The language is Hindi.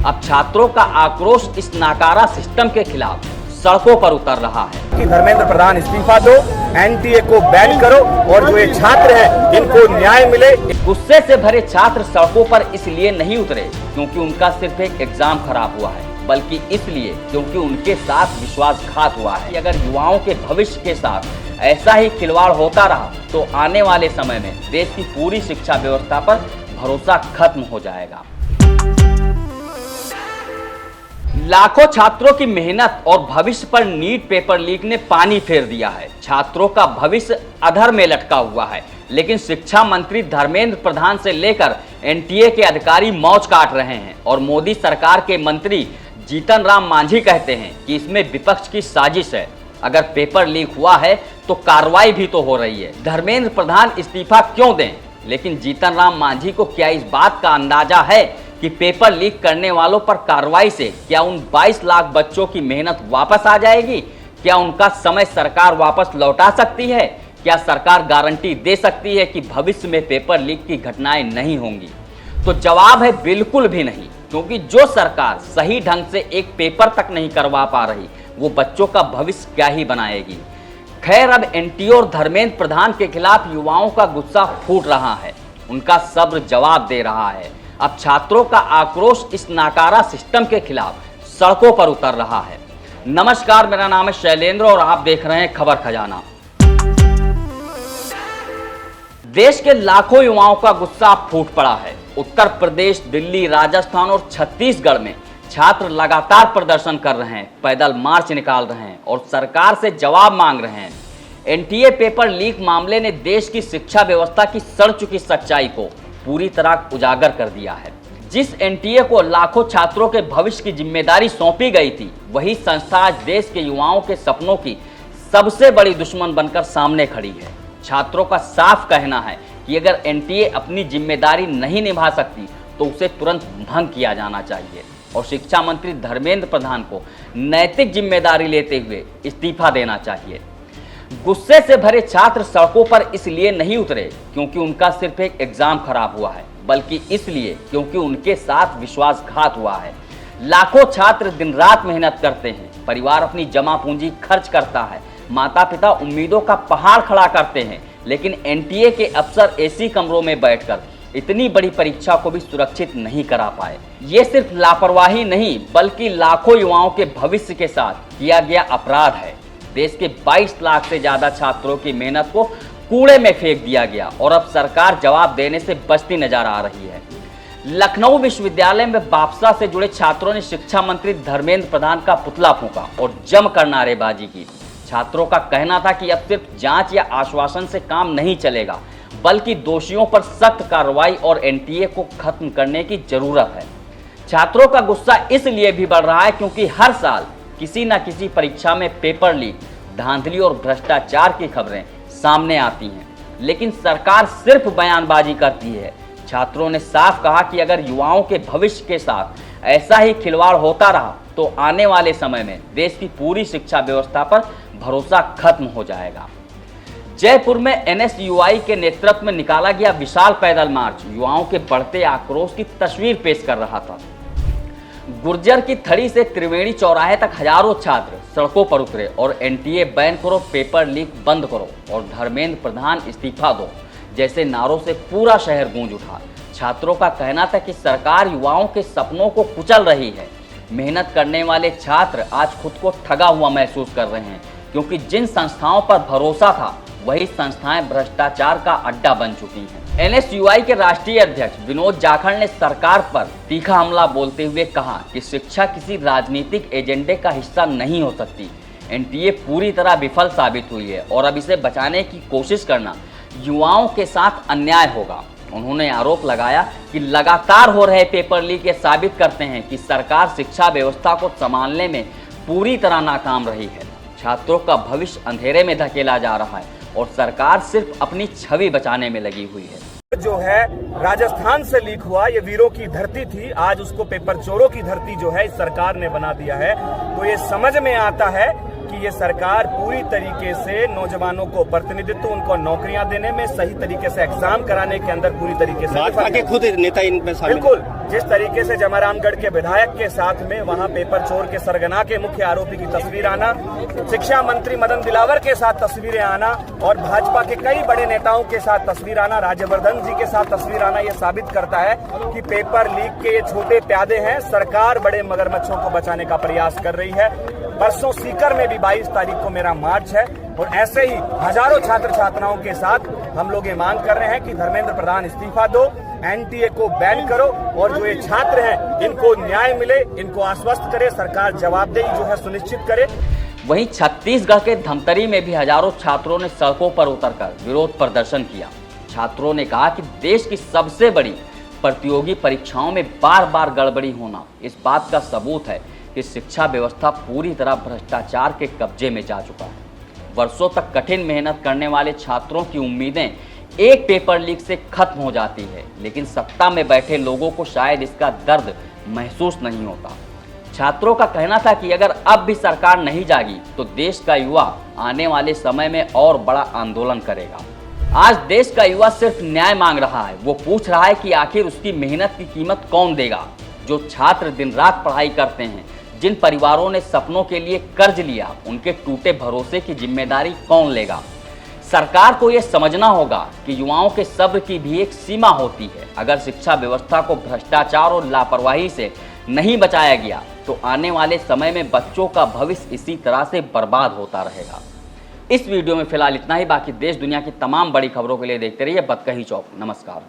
अब छात्रों का आक्रोश इस नाकारा सिस्टम के खिलाफ सड़कों पर उतर रहा है कि धर्मेंद्र प्रधान इस्तीफा दो, एनटीए को बैन करो और जो ये छात्र हैं इनको न्याय मिले। गुस्से से भरे छात्र सड़कों पर इसलिए नहीं उतरे क्योंकि उनका सिर्फ एक एग्जाम खराब हुआ है, बल्कि इसलिए क्योंकि उनके साथ विश्वासघात हुआ है। अगर युवाओं के भविष्य के साथ ऐसा ही खिलवाड़ होता रहा तो आने वाले समय में देश की पूरी शिक्षा व्यवस्था पर भरोसा खत्म हो जाएगा। लाखों छात्रों की मेहनत और भविष्य पर नीट पेपर लीक ने पानी फेर दिया है। छात्रों का भविष्य अधर में लटका हुआ है, लेकिन शिक्षा मंत्री धर्मेंद्र प्रधान से लेकर एनटीए के अधिकारी मौज काट रहे हैं और मोदी सरकार के मंत्री जीतन राम मांझी कहते हैं कि इसमें विपक्ष की साजिश है। अगर पेपर लीक हुआ है तो कार्रवाई भी तो हो रही है। धर्मेंद्र प्रधान इस्तीफा क्यों दें, लेकिन जीतन राम मांझी को क्या इस बात का अंदाजा है कि पेपर लीक करने वालों पर कार्रवाई से क्या उन 22 लाख बच्चों की मेहनत वापस आ जाएगी? क्या उनका समय सरकार वापस लौटा सकती है? क्या सरकार गारंटी दे सकती है कि भविष्य में पेपर लीक की घटनाएं नहीं होंगी? तो जवाब है बिल्कुल भी नहीं, क्योंकि जो सरकार सही ढंग से एक पेपर तक नहीं करवा पा रही वो बच्चों का भविष्य क्या ही बनाएगी। खैर, अब एनटीए और धर्मेंद्र प्रधान के खिलाफ युवाओं का गुस्सा फूट रहा है, उनका सब्र जवाब दे रहा है। अब छात्रों का आक्रोश इस नाकारा सिस्टम के खिलाफ सड़कों पर उतर रहा है। नमस्कार, मेरा नाम है शैलेंद्र और आप देख रहे हैं खबर खजाना। देश के लाखों युवाओं का गुस्सा फूट पड़ा है। उत्तर प्रदेश, दिल्ली, राजस्थान और छत्तीसगढ़ में छात्र लगातार प्रदर्शन कर रहे हैं, पैदल मार्च निकाल रहे हैं और सरकार से जवाब मांग रहे हैं। एनटीए पेपर लीक मामले ने देश की शिक्षा व्यवस्था की सड़ चुकी सच्चाई को पूरी तरह उजागर कर दिया है। जिस एनटीए को लाखों छात्रों के भविष्य की जिम्मेदारी सौंपी गई थी, वही संस्था आज देश के युवाओं के सपनों की सबसे बड़ी दुश्मन बनकर सामने खड़ी है। छात्रों का साफ कहना है कि अगर एनटीए अपनी जिम्मेदारी नहीं निभा सकती तो उसे तुरंत भंग किया जाना चाहिए और शिक्षा मंत्री धर्मेंद्र प्रधान को नैतिक जिम्मेदारी लेते हुए इस्तीफा देना चाहिए। गुस्से से भरे छात्र सड़कों पर इसलिए नहीं उतरे क्योंकि उनका सिर्फ एक एग्जाम खराब हुआ है, बल्कि इसलिए क्योंकि उनके साथ विश्वासघात हुआ है। लाखों छात्र दिन रात मेहनत करते हैं, परिवार अपनी जमा पूंजी खर्च करता है, माता पिता उम्मीदों का पहाड़ खड़ा करते हैं, लेकिन एनटीए के अफसर एसी कमरों में बैठकर इतनी बड़ी परीक्षा को भी सुरक्षित नहीं करा पाए। ये सिर्फ लापरवाही नहीं, बल्कि लाखों युवाओं के भविष्य के साथ किया गया अपराध है। देश के 22 लाख से ज्यादा छात्रों की मेहनत को कूड़े में फेंक दिया गया और अब सरकार जवाब देने से बचती नजर आ रही है। लखनऊ विश्वविद्यालय में बापसा से जुड़े छात्रों ने शिक्षा मंत्री धर्मेंद्र प्रधान का पुतला फूंका और जमकर नारेबाजी की। छात्रों का कहना था कि अब सिर्फ जांच या आश्वासन से काम नहीं चलेगा, बल्कि दोषियों पर सख्त कार्रवाई और एनटीए को खत्म करने की जरूरत है। छात्रों का गुस्सा इसलिए भी बढ़ रहा है क्योंकि हर साल किसी न किसी परीक्षा में पेपर लीक, धांधली और भ्रष्टाचार की खबरें सामने आती हैं, लेकिन सरकार सिर्फ बयानबाजी करती है। छात्रों ने साफ कहा कि अगर युवाओं के भविष्य के साथ ऐसा ही खिलवाड़ होता रहा तो आने वाले समय में देश की पूरी शिक्षा व्यवस्था पर भरोसा खत्म हो जाएगा। जयपुर में एनएसयूआई के नेतृत्व में निकाला गया विशाल पैदल मार्च युवाओं के बढ़ते आक्रोश की तस्वीर पेश कर रहा था। गुर्जर की थड़ी से त्रिवेणी चौराहे तक हजारों छात्र सड़कों पर उतरे और एनटीए बैन करो, पेपर लीक बंद करो और धर्मेंद्र प्रधान इस्तीफा दो जैसे नारों से पूरा शहर गूंज उठा। छात्रों का कहना था कि सरकार युवाओं के सपनों को कुचल रही है। मेहनत करने वाले छात्र आज खुद को ठगा हुआ महसूस कर रहे हैं, क्योंकि जिन संस्थाओं पर भरोसा था वही संस्थाएं भ्रष्टाचार का अड्डा बन चुकी हैं। एनएसयूआई के राष्ट्रीय अध्यक्ष विनोद जाखड़ ने सरकार पर तीखा हमला बोलते हुए कहा कि शिक्षा किसी राजनीतिक एजेंडे का हिस्सा नहीं हो सकती। एनटीए पूरी तरह विफल साबित हुई है और अब इसे बचाने की कोशिश करना युवाओं के साथ अन्याय होगा। उन्होंने आरोप लगाया कि लगातार हो रहे पेपर लीक ये साबित करते हैं कि सरकार शिक्षा व्यवस्था को संभालने में पूरी तरह नाकाम रही है। छात्रों का भविष्य अंधेरे में धकेला जा रहा है और सरकार सिर्फ अपनी छवि बचाने में लगी हुई है। जो है राजस्थान से लीक हुआ, ये वीरों की धरती थी, आज उसको पेपर चोरों की धरती जो है इस सरकार ने बना दिया है। तो ये समझ में आता है कि ये सरकार पूरी तरीके से नौजवानों को प्रतिनिधित्व, उनको नौकरियां देने में, सही तरीके से एग्जाम कराने के अंदर पूरी तरीके से खुद नेता इनमें शामिल। बिल्कुल जिस तरीके से जमारामगढ़ के विधायक के साथ में वहां पेपर चोर के सरगना के मुख्य आरोपी की तस्वीर आना, शिक्षा मंत्री मदन दिलावर के साथ तस्वीरें आना और भाजपा के कई बड़े नेताओं के साथ तस्वीर आना, राज्यवर्धन जी के साथ तस्वीर आना, यह साबित करता है कि पेपर लीक के ये छोटे प्यादे हैं। सरकार बड़े मगरमच्छों को बचाने का प्रयास कर रही है। परसों सीकर में भी 22 तारीख को मेरा मार्च है और ऐसे ही हजारों छात्र छात्राओं के साथ हम लोग ये मांग कर रहे हैं कि धर्मेंद्र प्रधान इस्तीफा दो, एनटीए को बैन करो और जो ये छात्र हैं इनको न्याय मिले, इनको आश्वस्त करे, सरकार जवाबदेही जो है सुनिश्चित करे। वहीं छत्तीसगढ़ के धमतरी में भी हजारों छात्रों ने सड़कों पर उतरकर विरोध प्रदर्शन किया। छात्रों ने कहा कि देश की सबसे बड़ी प्रतियोगी परीक्षाओं में बार बार गड़बड़ी होना इस बात का सबूत है कि शिक्षा व्यवस्था पूरी तरह भ्रष्टाचार के कब्जे में जा चुका है। वर्षों तक कठिन मेहनत करने वाले छात्रों की उम्मीदें एक पेपर लीक से खत्म हो जाती है, लेकिन सत्ता में बैठे लोगों को शायद इसका दर्द महसूस नहीं होता। छात्रों का कहना था कि अगर अब भी सरकार नहीं जागी तो देश का युवा आने वाले समय में और बड़ा आंदोलन करेगा। आज देश का युवा सिर्फ न्याय मांग रहा है। वो पूछ रहा है कि आखिर उसकी मेहनत की कीमत कौन देगा। जो छात्र दिन रात पढ़ाई करते हैं, जिन परिवारों ने सपनों के लिए कर्ज लिया, उनके टूटे भरोसे की जिम्मेदारी कौन लेगा। सरकार को यह समझना होगा कि युवाओं के सब्र की भी एक सीमा होती है। अगर शिक्षा व्यवस्था को भ्रष्टाचार और लापरवाही से नहीं बचाया गया तो आने वाले समय में बच्चों का भविष्य इसी तरह से बर्बाद होता रहेगा। इस वीडियो में फिलहाल इतना ही। बाकी देश दुनिया की तमाम बड़ी खबरों के लिए देखते रहिए बतकही चौक। नमस्कार।